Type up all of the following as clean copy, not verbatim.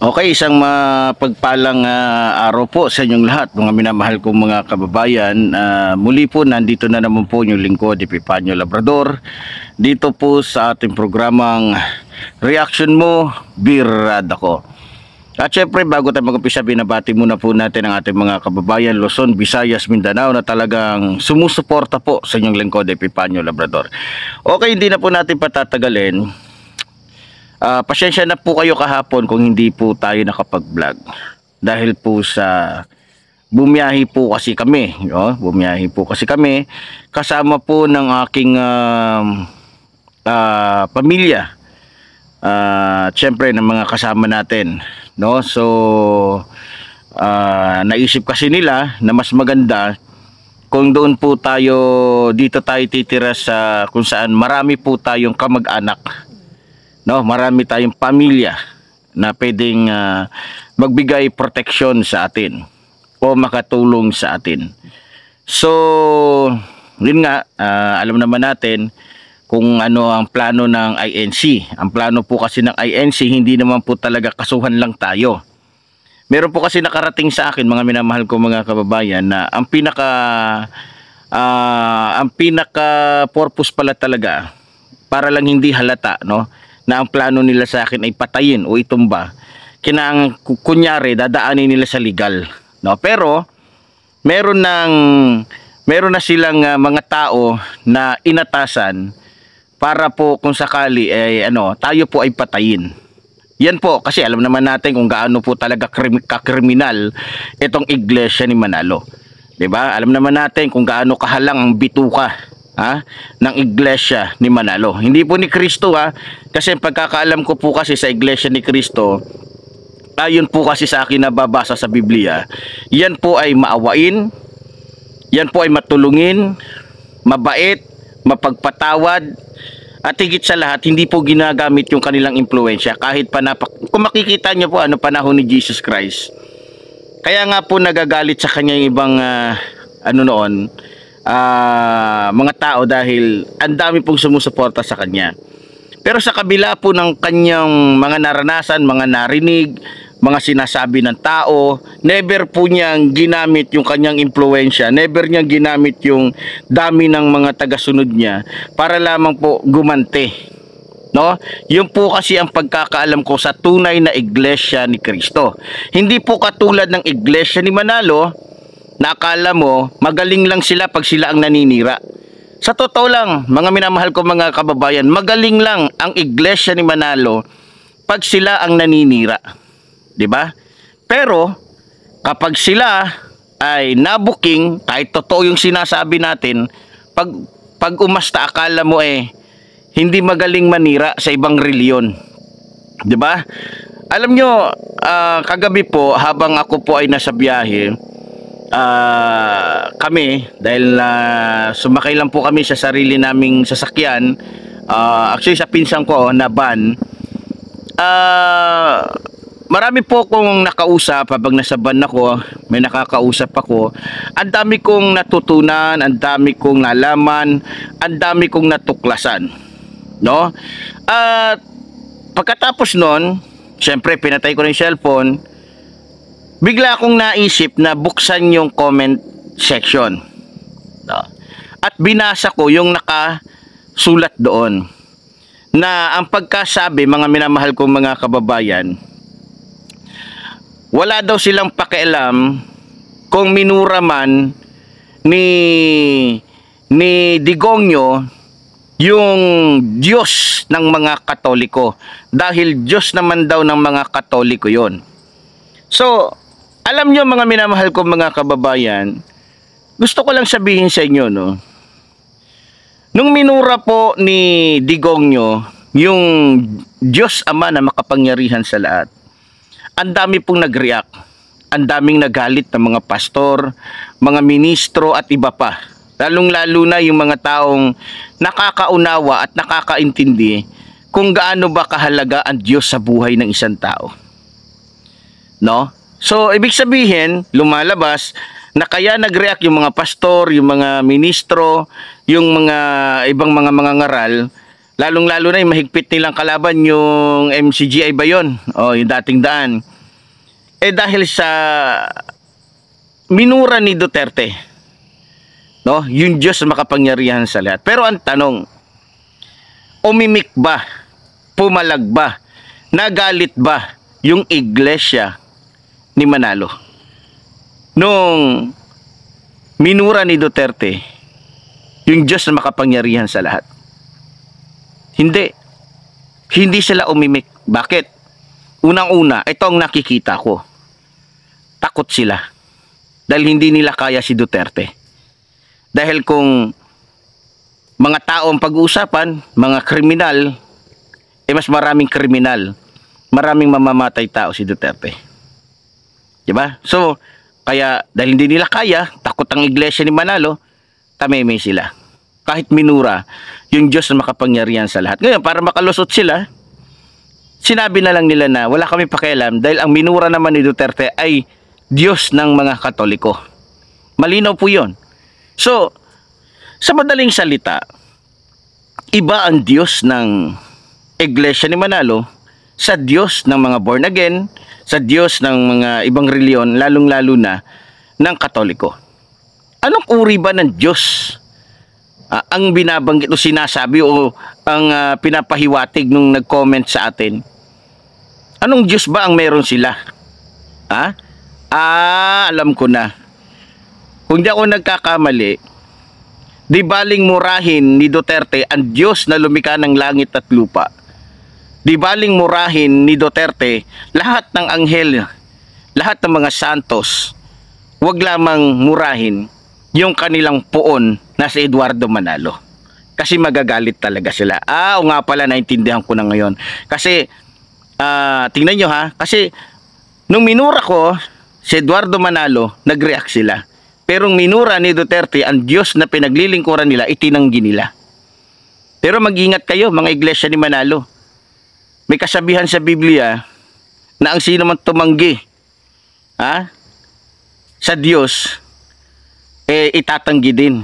Okay, isang mapagpalang araw po sa inyong lahat, mga minamahal kong mga kababayan. Muli po, nandito na naman po yung lingkod, Epifanio Labrador, dito po sa ating programang Reaction Mo, Birada Ko. At syempre, bago tayo mag-umpisa, binabati muna po natin ang ating mga kababayan Luzon, Visayas, Mindanao na talagang sumusuporta po sa inyong lingkod, Epifanio Labrador. Okay, hindi na po natin patatagalin. Pasensya na po kayo kahapon kung hindi po tayo nakapag-vlog dahil po sa bumiyahe po kasi kami, bumiyahe po kasi kami kasama po ng aking pamilya, syempre ng mga kasama natin, no? So naisip kasi nila na mas maganda kung doon po tayo, dito tayo titira sa kung saan marami po tayong kamag-anak, no, marami tayong pamilya na pwedeng magbigay proteksyon sa atin o makatulong sa atin. So, yun nga, alam naman natin kung ano ang plano ng INC. Ang plano po kasi ng INC, hindi naman po talaga kasuhan lang tayo. Meron po kasi nakarating sa akin, mga minamahal ko mga kababayan, na ang pinaka purpose pala talaga, para lang hindi halata, no, na ang plano nila sa akin ay patayin o itumba, kunyari dadaanin nila sa legal, no? Pero meron na silang mga tao na inatasan para po kung sakali tayo po ay patayin. Yan po kasi alam naman natin kung gaano po talaga kakriminal itong iglesia ni Manalo, 'di ba? Alam naman natin kung gaano kahalang ang bituka ng iglesia ni Manalo. Hindi po ni Kristo, kasi pagkakaalam ko po kasi sa iglesia ni Kristo, ayon po kasi sa akin nababasa sa Biblia, yan po ay maawain, yan po ay matulungin, mabait, mapagpatawad, at higit sa lahat hindi po ginagamit yung kanilang impluensya kahit kung makikita nyo po panahon ni Jesus Christ. Kaya nga po nagagalit sa kanya yung ibang mga tao dahil ang dami pong sumusuporta sa kanya. Pero sa kabila po ng kanyang mga naranasan, mga narinig, mga sinasabi ng tao, never po niyang ginamit yung kanyang impluensya, never niyang ginamit yung dami ng mga tagasunod niya para lamang po gumante, no? Yun po kasi ang pagkakaalam ko sa tunay na iglesia ni Kristo. Hindi po katulad ng iglesia ni Manalo na akala mo magaling lang sila pag sila ang naninira. Sa totoo lang, mga minamahal ko mga kababayan, magaling lang ang iglesia ni Manalo pag sila ang naninira, 'di ba? Pero kapag sila ay nabuking, kahit totoo yung sinasabi natin, pag umasta akala mo hindi magaling manira sa ibang reliyon, 'di ba? Alam nyo, kagabi po habang ako po ay nasa biyahe, kami, dahil sumakay lang po kami sa sarili naming sasakyan, actually sa pinsan ko na van, marami po kong nakausap habang nasa van ako, may nakakausap ako. Ang dami kong natutunan, ang dami kong nalaman, ang dami kong natuklasan, no? At pagkatapos nun, syempre pinatay ko na yung cellphone. Bigla akong naisip na buksan yung comment section, no? At binasa ko yung nakasulat doon na ang pagkasabi, mga minamahal kong mga kababayan, wala daw silang pakialam kung minura man ni Digongyo yung Diyos ng mga Katoliko, dahil Diyos naman daw ng mga Katoliko yon. So alam nyo mga minamahal ko mga kababayan, gusto ko lang sabihin sa inyo, no? Nung minura po ni Digongyo yung Diyos Ama na makapangyarihan sa lahat, ang dami pong nag-react, ang daming nagalit ng mga pastor, mga ministro at iba pa. Lalong-lalo na yung mga taong nakakaunawa at nakakaintindi kung gaano ba kahalaga ang Diyos sa buhay ng isang tao, no? So, ibig sabihin, lumalabas na kaya nag-react yung mga pastor, yung mga ministro, yung mga ibang mga ngaral, lalong-lalo na yung mahigpit nilang kalaban, yung MCGI ba yun? O, yung dating daan. Dahil sa minura ni Duterte, no? Yung Diyos makapangyarihan sa lahat. Pero ang tanong, umimik ba? Pumalag ba? Nagalit ba yung iglesia ni Manalo nung minura ni Duterte yung Diyos na makapangyarihan sa lahat? Hindi sila umimik. Bakit? Unang-una, ito ang nakikita ko, takot sila dahil hindi nila kaya si Duterte. Dahil kung mga taong pag-uusapan, mga kriminal, mas maraming kriminal, maraming mamamatay tao si Duterte. Diba? So, kaya dahil hindi nila kaya, takot ang iglesia ni Manalo, tameme sila. Kahit minura, yung Diyos na makapangyarihan sa lahat. Ngayon, para makalusot sila, sinabi na lang nila na wala kami pakialam dahil ang minura naman ni Duterte ay Diyos ng mga Katoliko. Malinaw po yun. So, sa madaling salita, iba ang Diyos ng iglesia ni Manalo sa Diyos ng mga born again, sa Diyos ng mga ibang reliyon, lalong-lalo na ng Katoliko. Anong uri ba ng Diyos ang binabanggit o sinasabi o ang pinapahiwatig nung nag-comment sa atin? Anong Diyos ba ang meron sila? Alam ko na. Kung di ako nagkakamali, di baling murahin ni Duterte ang Diyos na lumikha ng langit at lupa. Di baling murahin ni Duterte lahat ng anghel, lahat ng mga santos. Huwag lamang murahin yung kanilang puon na si Eduardo Manalo. Kasi magagalit talaga sila. O nga pala, naintindihan ko na ngayon. Kasi, tingnan nyo ha, kasi nung minura ko si Eduardo Manalo, nag-react sila. Pero minura ni Duterte, ang Diyos na pinaglilingkuran nila, itinanggi nila. Pero mag-ingat kayo, mga iglesia ni Manalo. May kasabihan sa Biblia na ang sino man tumanggi sa Diyos, itatanggi din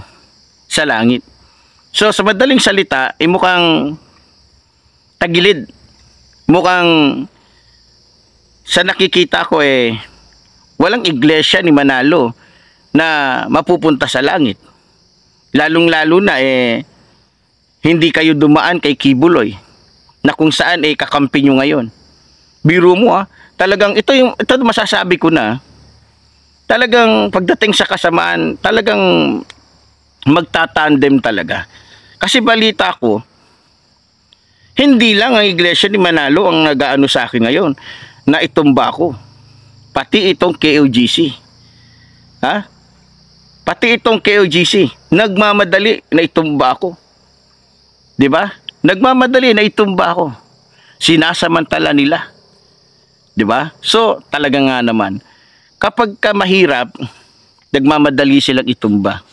sa langit. So, sa madaling salita, mukhang tagilid. Mukhang sa nakikita ko, walang iglesia ni Manalo na mapupunta sa langit. Lalong-lalo na hindi kayo dumaan kay Kibuloy na kung saan kakampi nyo ngayon. Biro mo talagang ito masasabi ko na talagang pagdating sa kasamaan, talagang magtatandem talaga. Kasi balita ko, hindi lang ang iglesia ni Manalo ang nag-aano sa akin ngayon na itumba ko. Pati itong KOGC. Pati itong KOGC, nagmamadali na itumba ko. 'Di ba? Nagmamadali na itumba ko. Sinasamantala nila. 'Di ba? So, talaga nga naman, kapag ka mahirap, nagmamadali silang itumba.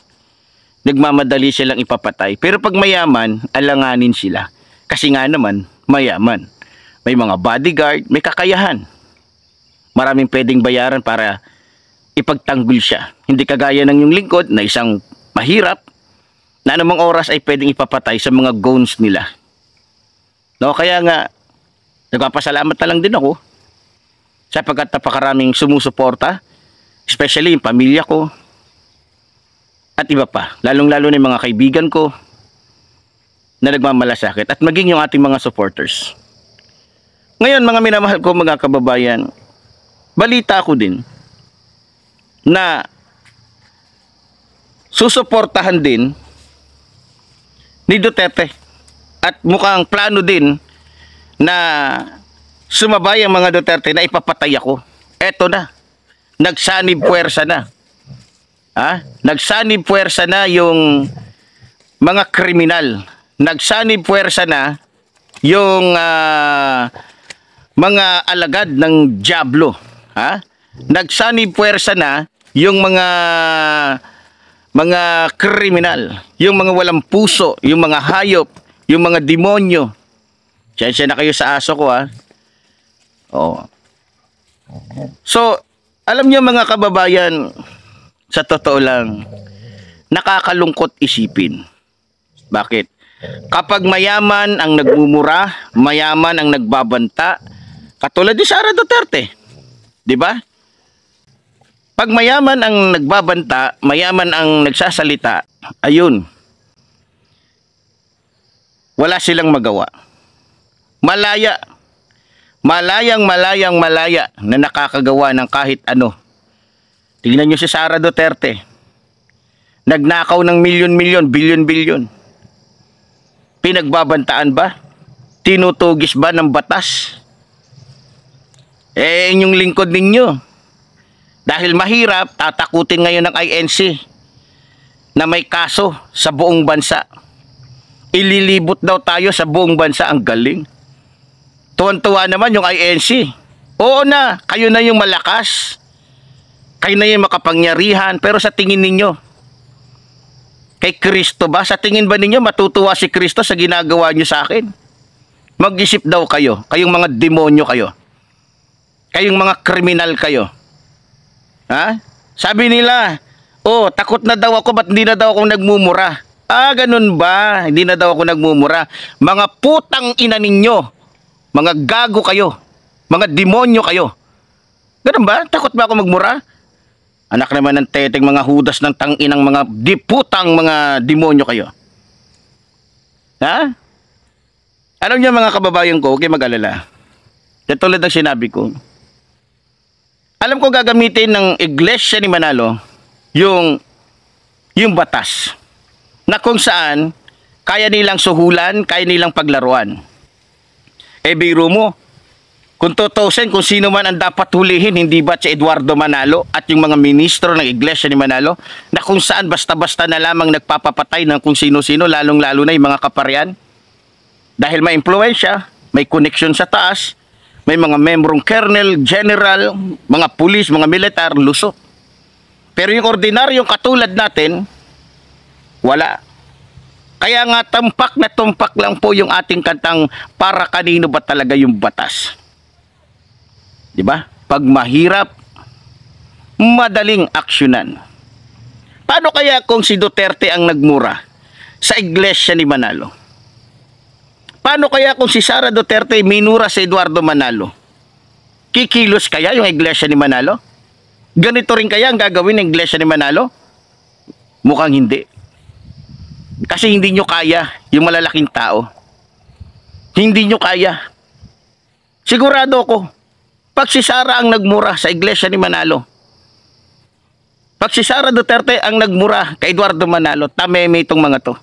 Nagmamadali silang ipapatay. Pero pag mayaman, alanganin sila. Kasi nga naman, mayaman. May mga bodyguard, may kakayahan. Maraming pwedeng bayaran para ipagtanggol siya. Hindi kagaya ng yung lingkod na isang mahirap na anumang oras ay pwedeng ipapatay sa mga goons nila. No, kaya nga, nagpapasalamat na lang din ako sapagkat napakaraming sumusuporta, especially yung pamilya ko at iba pa, lalong-lalo na yung mga kaibigan ko na nagmamalasakit at maging yung ating mga supporters. Ngayon, mga minamahal ko mga kababayan, balita ko din na susuportahan din ni Duterte at mukhang plano din na sumabay ang mga Duterte na ipapatay ako. Eto na, nagsanib puwersa na. Nagsanib puwersa na yung mga kriminal. Nagsanib puwersa na yung mga alagad ng dyablo. Nagsanib puwersa na yung mga kriminal, yung mga walang puso, yung mga hayop, yung mga demonyo. Siyensya na kayo sa aso ko So, alam niyo mga kababayan, sa totoo lang, nakakalungkot isipin. Bakit? Kapag mayaman ang nagmumura, mayaman ang nagbabanta, katulad ni Sara Duterte, di ba? Pag mayaman ang nagbabanta, mayaman ang nagsasalita, ayun, wala silang magawa. Malaya, malaya na nakakagawa ng kahit ano. Tingnan nyo si Sara Duterte. Nagnakaw ng milyon-milyon, bilyon-bilyon. Pinagbabantaan ba? Tinutugis ba ng batas? Inyong lingkod ninyo. Dahil mahirap, tatakutin ngayon ng INC na may kaso sa buong bansa. Ililibot daw tayo sa buong bansa. Ang galing. Tuwan-tuwa naman yung INC. Oo na, kayo na yung malakas. Kayo na yung makapangyarihan. Pero sa tingin ninyo, kay Kristo ba? Sa tingin ba ninyo matutuwa si Kristo sa ginagawa nyo sa akin? Mag-isip daw kayo. Kayong mga demonyo kayo. Kayong mga kriminal kayo. Ha? Sabi nila, oh, takot na daw ako, ba't hindi na daw ako nagmumura? Ganun ba? Hindi na daw ako nagmumura. Mga putang ina ninyo. Mga gago kayo. Mga demonyo kayo. Ganun ba? Takot ba ako magmura? Anak naman ng teteng mga hudas ng tanginang mga diputang mga demonyo kayo. Ha? Alam niyo mga kababayan ko, huwag kayo mag-alala. Katulad ng sinabi ko, alam ko gagamitin ng Iglesia ni Manalo yung batas na kung saan kaya nilang suhulan, kaya nilang paglaruan. Biro mo, kung tutusin kung sino man ang dapat hulihin, hindi ba si Eduardo Manalo at yung mga ministro ng Iglesia ni Manalo na kung saan basta-basta na lamang nagpapapatay ng kung sino-sino, lalong-lalo na yung mga kaparian? Dahil may impluensya, may connection sa taas, may mga membrong colonel, general, mga pulis, mga militar, lusot. Pero yung ordinaryong katulad natin, wala. Kaya nga tumpak na tumpak lang po yung ating kantang para kanino ba talaga yung batas. Diba? Pag mahirap, madaling aksyonan. Paano kaya kung si Duterte ang nagmura sa Iglesia ni Manalo? Paano kaya kung si Sara Duterte minura si Eduardo Manalo? Kikilos kaya yung Iglesia ni Manalo? Ganito rin kaya ang gagawin ng Iglesia ni Manalo? Mukhang hindi. Kasi hindi nyo kaya yung malalaking tao. Hindi nyo kaya. Sigurado ko, pag si Sara ang nagmura sa Iglesia ni Manalo, pag si Sara Duterte ang nagmura kay Eduardo Manalo, tameme itong mga to.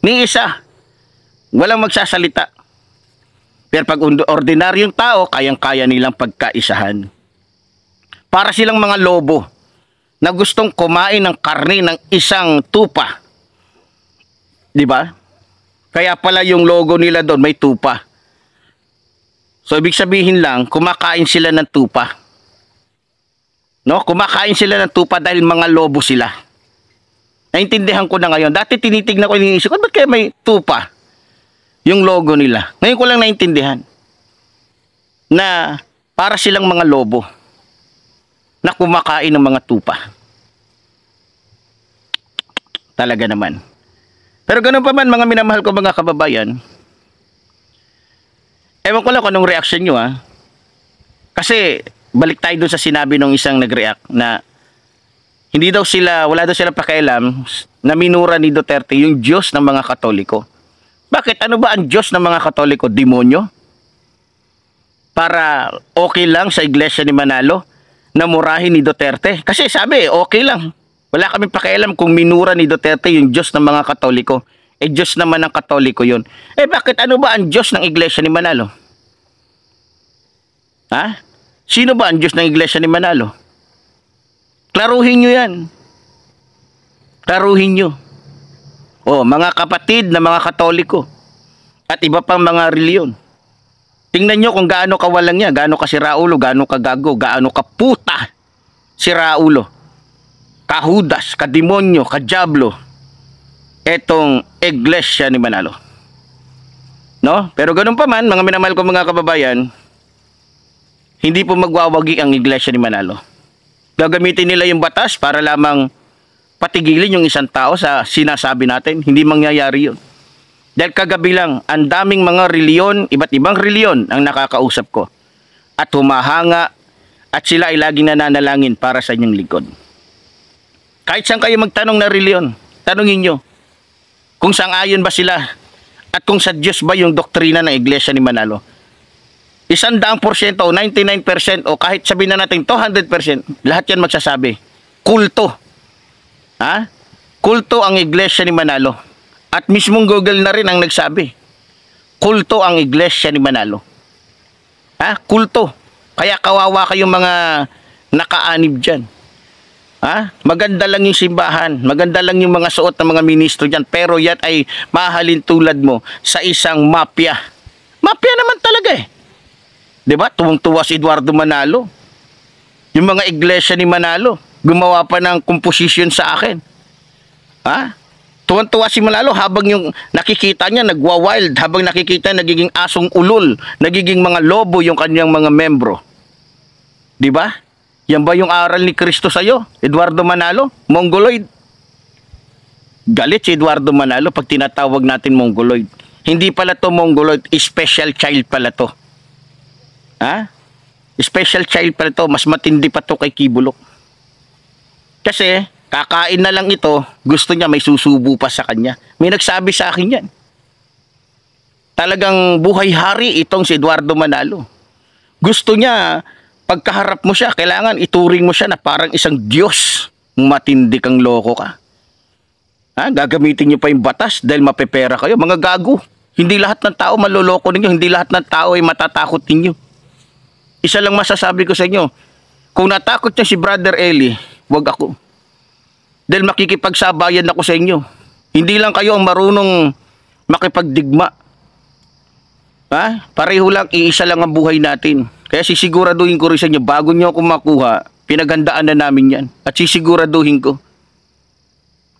Ni isa, walang magsasalita. Pero pag ordinaryong tao, kayang-kaya nilang pagkaisahan. Para silang mga lobo na gustong kumain ng karne ng isang tupa. Diba? Kaya pala yung logo nila doon may tupa. So, ibig sabihin lang, kumakain sila ng tupa. No? Kumakain sila ng tupa dahil mga lobo sila. Naintindihan ko na ngayon. Dati tinitignan ko, iniisip ko, ba't kaya may tupa? Yung logo nila. Ngayon ko lang naintindihan. Na para silang mga lobo. Na kumakain ng mga tupa. Talaga naman. Pero ganun pa man, mga minamahal ko mga kababayan, ewan ko lang kung anong reaction nyo ha. Kasi balik tayo dun sa sinabi ng isang nag-react na hindi daw sila, wala daw sila pakialam na minura ni Duterte yung Diyos ng mga Katoliko. Bakit? Ano ba ang Diyos ng mga Katoliko? Demonyo? Para okay lang sa Iglesia ni Manalo na murahin ni Duterte? Kasi sabi, okay lang. Wala kaming pakialam kung minura ni Duterte yung Diyos ng mga Katoliko. Diyos naman ng Katoliko yun. Bakit? Ano ba ang Diyos ng Iglesia ni Manalo? Ha? Sino ba ang Diyos ng Iglesia ni Manalo? Klaruhin nyo yan. Klaruhin nyo. Mga kapatid na mga Katoliko at iba pang mga reliyon. Tingnan nyo kung gaano kawalang niya, gaano ka siraulo, gaano ka gago, gaano ka puta siraulo, kahudas, kademonyo, kadiablo etong Iglesia ni Manalo. No? Pero ganun pa man, mga minamahal ko mga kababayan, hindi po magwawagi ang Iglesia ni Manalo. Gagamitin nila yung batas para lamang patigilin yung isang tao sa sinasabi natin. Hindi mangyayari yun. Dahil kagabi lang, ang daming mga reliyon, iba't ibang reliyon ang nakakausap ko. At humahanga at sila ay laging nananalangin para sa inyong lingkod. Kahit saan kayo magtanong na reliyon, tanungin nyo kung sang-ayon ba sila at kung sa Diyos ba yung doktrina ng Iglesia ni Manalo. 100% o 99% o kahit sabihin na natin 200%, lahat yan magsasabi. Kulto. Ha? Kulto ang Iglesia ni Manalo. At mismong Google na rin ang nagsabi. Kulto ang Iglesia ni Manalo. Ha? Kulto. Kaya kawawa kayong mga nakaanib dyan. Ha? Maganda lang yung simbahan, maganda lang yung mga suot ng mga ministro dyan, pero yan ay mahalin tulad mo sa isang mafia. Mafia naman talaga eh. Diba? Tuwang-tuwa si Eduardo Manalo. Yung mga iglesia ni Manalo, gumawa pa ng composition sa akin. Ha? Tuwang-tuwa si Manalo habang yung nakikita niya nagwa-wild, habang nakikita nagiging asong ulol, nagiging mga lobo yung kanyang mga membro. Diba? Yan ba yung aral ni Kristo sa'yo, Eduardo Manalo? Mongoloid. Galit si Eduardo Manalo pag tinatawag natin Mongoloid. Hindi pala to Mongoloid, special child pala to. Ha? Special child pala to, mas matindi pa to kay Kibulok. Kasi, kakain na lang ito, gusto niya may susubo pa sa kanya. May nagsabi sa akin yan. Talagang buhay hari itong si Eduardo Manalo. Gusto niya, pagkaharap mo siya, kailangan ituring mo siya na parang isang Diyos. Matindi kang loko ka. Ha? Gagamitin niyo pa yung batas dahil mapepera kayo. Mga gago. Hindi lahat ng tao maloloko ninyo. Hindi lahat ng tao ay matatakot ninyo. Isa lang masasabi ko sa inyo. Kung natakot niya si Brother Eli, wag ako. Dahil makikipagsabayan ako sa inyo. Hindi lang kayo ang marunong makipagdigma. Ha? Pareho lang, iisa lang ang buhay natin. Kaya sisiguraduhin ko rin sa inyo, bago nyo ako makuha, pinaghandaan na namin yan. At sisiguraduhin ko.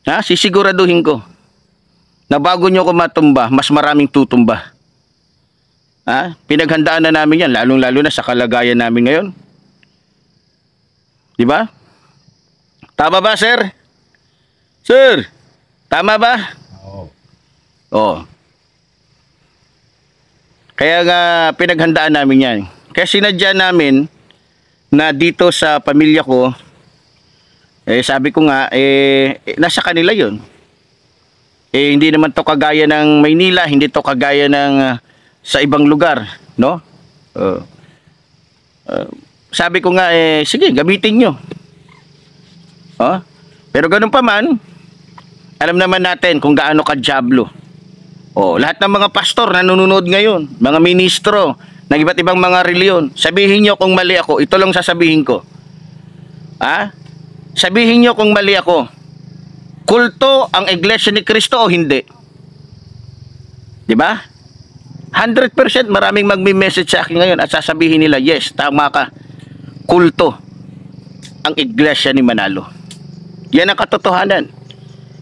Ha? Sisiguraduhin ko. Na bago nyo ako matumba, mas maraming tutumba. Ha? Pinaghandaan na namin yan, lalong-lalo na sa kalagayan namin ngayon. Diba? Tama ba, sir? Sir, tama ba? Oo. Oo. Kaya nga, pinaghandaan namin yan. Kaya sinadya namin na dito sa pamilya ko, sabi ko nga, nasa kanila yun. Hindi naman to kagaya ng Maynila, hindi to kagaya ng sa ibang lugar, no? Sabi ko nga, sige, gamitin nyo. Oh? Pero ganun pa man, alam naman natin kung gaano ka-diablo. Lahat ng mga pastor na nanonood ngayon, mga ministro, ng iba't ibang mga reliyon, sabihin nyo kung mali ako, ito lang sasabihin ko. Ha? Sabihin nyo kung mali ako. Kulto ang Iglesia ni Kristo o hindi? Diba? 100% maraming magme-message sa akin ngayon at sasabihin nila, yes, tama ka. Kulto ang Iglesia ni Manalo. Yan ang katotohanan.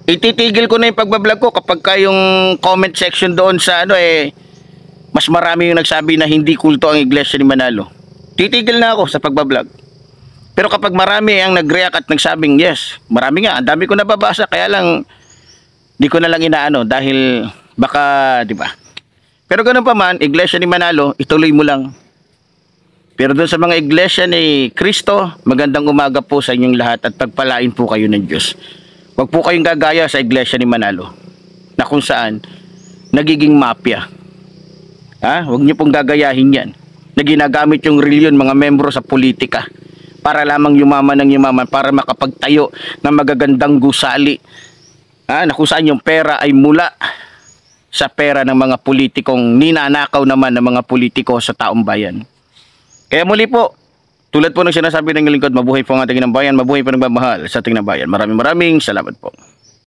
Ititigil ko na yung pagbablog ko kapag yung comment section doon sa mas marami yung nagsabi na hindi kulto ang Iglesia ni Manalo. Titigil na ako sa pagbablog. Pero kapag marami ang nag-react at nagsabing yes, marami nga, ang dami ko nababasa, kaya lang di ko na lang inaano dahil baka, di ba? Pero ganun pa man, Iglesia ni Manalo, ituloy mo lang. Pero doon sa mga Iglesia ni Kristo, magandang umaga po sa inyong lahat at pagpalain po kayo ng Diyos. Huwag po kayong gagaya sa Iglesia ni Manalo na kung saan nagiging mafia. Ha? Huwag niyo pong gagayahin yan na ginagamit yung reliyon mga membro sa politika para lamang yumaman ng yumaman, para makapagtayo ng magagandang gusali, na kung saan yung pera ay mula sa pera ng mga politikong ninanakaw naman ng mga politiko sa taong bayan. Kaya muli po, tulad po ng sinasabi ng lingkod, mabuhay po ang ating bayan, mabuhay po ng mamahal sa ating bayan. Maraming salamat po.